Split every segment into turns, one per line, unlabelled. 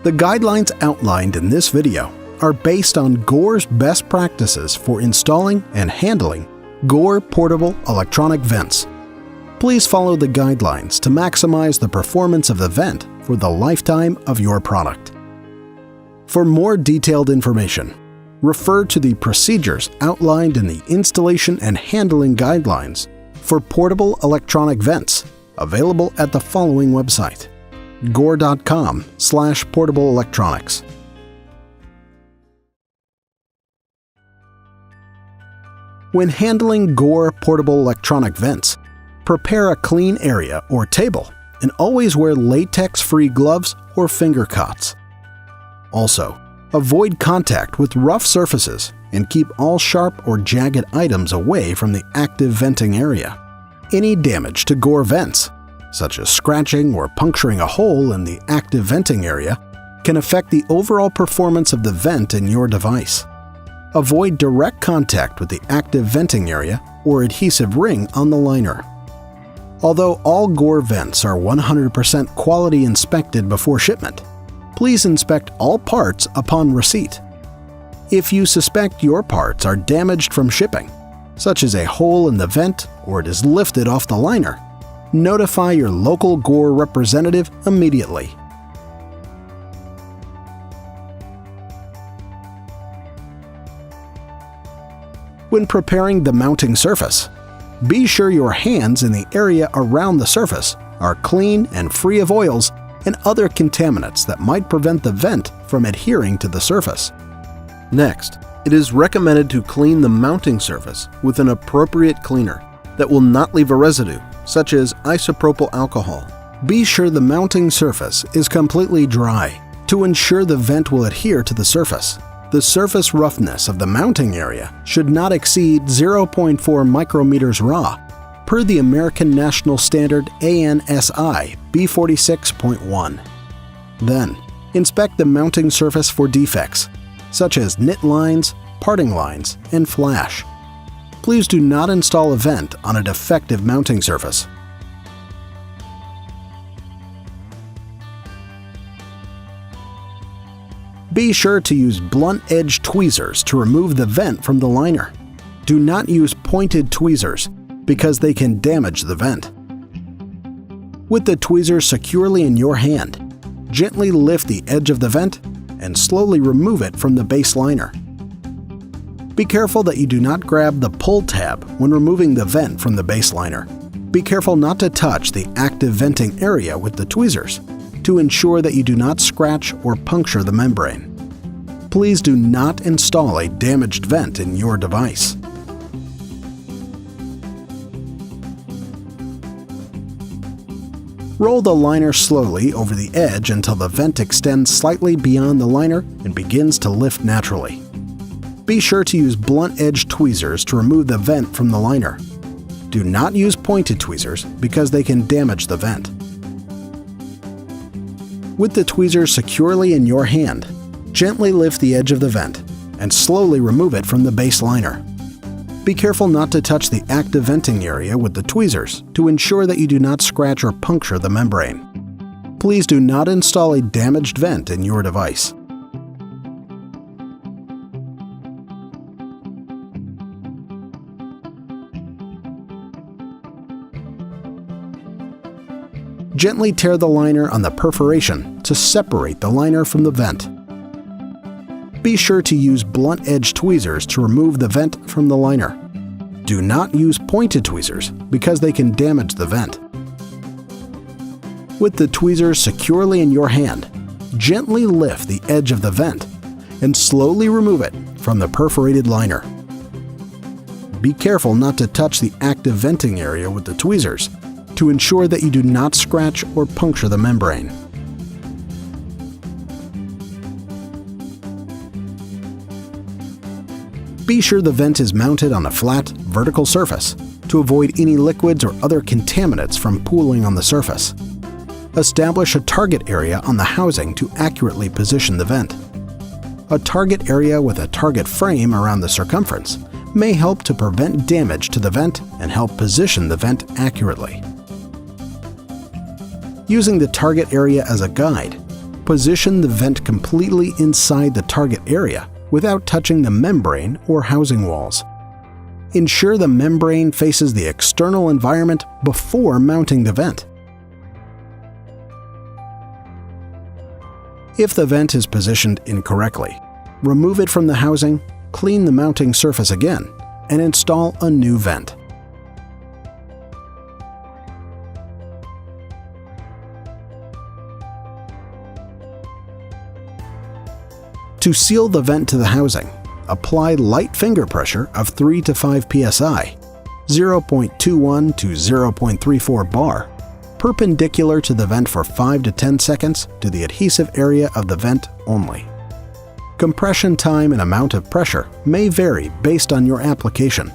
The guidelines outlined in this video are based on GORE's best practices for installing and handling GORE portable electronic vents. Please follow the guidelines to maximize the performance of the vent for the lifetime of your product. For more detailed information, refer to the procedures outlined in the installation and handling guidelines for portable electronic vents, available at the following website: gore.com/portableelectronics. When handling GORE portable electronic vents, prepare a clean area or table and always wear latex-free gloves or finger cots. Also, avoid contact with rough surfaces and keep all sharp or jagged items away from the active venting area. Any damage to GORE vents, such as scratching or puncturing a hole in the active venting area, can affect the overall performance of the vent in your device. Avoid direct contact with the active venting area or adhesive ring on the liner. Although all GORE vents are 100% quality inspected before shipment, please inspect all parts upon receipt. If you suspect your parts are damaged from shipping, such as a hole in the vent or it is lifted off the liner, notify your local GORE representative immediately. When preparing the mounting surface, be sure your hands in the area around the surface are clean and free of oils and other contaminants that might prevent the vent from adhering to the surface. Next, it is recommended to clean the mounting surface with an appropriate cleaner that will not leave a residue, such as isopropyl alcohol. Be sure the mounting surface is completely dry to ensure the vent will adhere to the surface. The surface roughness of the mounting area should not exceed 0.4 micrometers raw, per the American National Standard ANSI B46.1. Then, inspect the mounting surface for defects, such as nit lines, parting lines, and flash. Please do not install a vent on a defective mounting surface. Be sure to use blunt-edged tweezers to remove the vent from the liner. Do not use pointed tweezers because they can damage the vent. With the tweezers securely in your hand, gently lift the edge of the vent and slowly remove it from the base liner. Be careful that you do not grab the pull tab when removing the vent from the base liner. Be careful not to touch the active venting area with the tweezers to ensure that you do not scratch or puncture the membrane. Please do not install a damaged vent in your device. Roll the liner slowly over the edge until the vent extends slightly beyond the liner and begins to lift naturally. Be sure to use blunt-edged tweezers to remove the vent from the liner. Do not use pointed tweezers because they can damage the vent. With the tweezers securely in your hand, gently lift the edge of the vent and slowly remove it from the base liner. Be careful not to touch the active venting area with the tweezers to ensure that you do not scratch or puncture the membrane. Please do not install a damaged vent in your device. Gently tear the liner on the perforation to separate the liner from the vent. Be sure to use blunt-edged tweezers to remove the vent from the liner. Do not use pointed tweezers because they can damage the vent. With the tweezers securely in your hand, gently lift the edge of the vent and slowly remove it from the perforated liner. Be careful not to touch the active venting area with the tweezers to ensure that you do not scratch or puncture the membrane. Be sure the vent is mounted on a flat, vertical surface to avoid any liquids or other contaminants from pooling on the surface. Establish a target area on the housing to accurately position the vent. A target area with a target frame around the circumference may help to prevent damage to the vent and help position the vent accurately. Using the target area as a guide, Position the vent completely inside the target area without touching the membrane or housing walls. Ensure the membrane faces the external environment before mounting the vent. If the vent is positioned incorrectly, remove it from the housing, clean the mounting surface again, and install a new vent. To seal the vent to the housing, apply light finger pressure of 3 to 5 psi, 0.21 to 0.34 bar, perpendicular to the vent for 5 to 10 seconds to the adhesive area of the vent only. Compression time and amount of pressure may vary based on your application,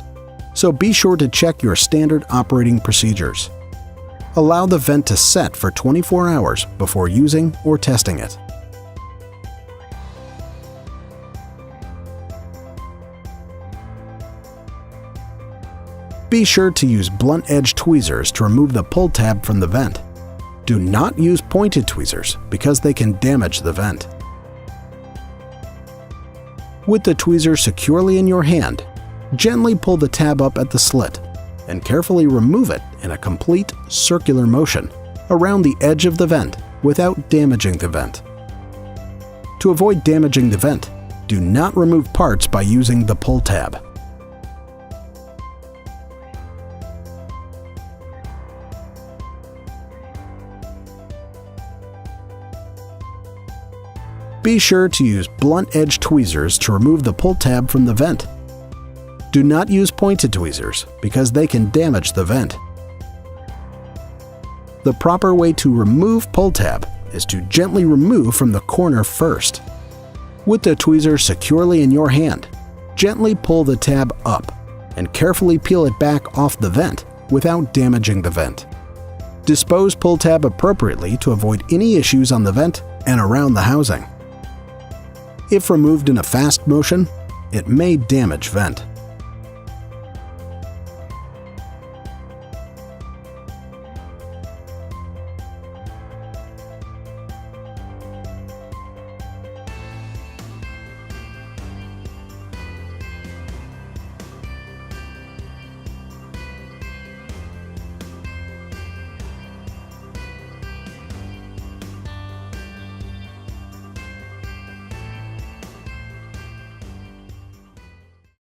so be sure to check your standard operating procedures. Allow the vent to set for 24 hours before using or testing it. Be sure to use blunt edge tweezers to remove the pull tab from the vent. Do not use pointed tweezers because they can damage the vent. With the tweezer securely in your hand, gently pull the tab up at the slit and carefully remove it in a complete circular motion around the edge of the vent without damaging the vent. To avoid damaging the vent, do not remove parts by using the pull tab. Be sure to use blunt edge tweezers to remove the pull tab from the vent. Do not use pointed tweezers because they can damage the vent. The proper way to remove pull tab is to gently remove from the corner first. With the tweezer securely in your hand, gently pull the tab up and carefully peel it back off the vent without damaging the vent. Dispose pull tab appropriately to avoid any issues on the vent and around the housing. If removed in a fast motion, it may damage vent.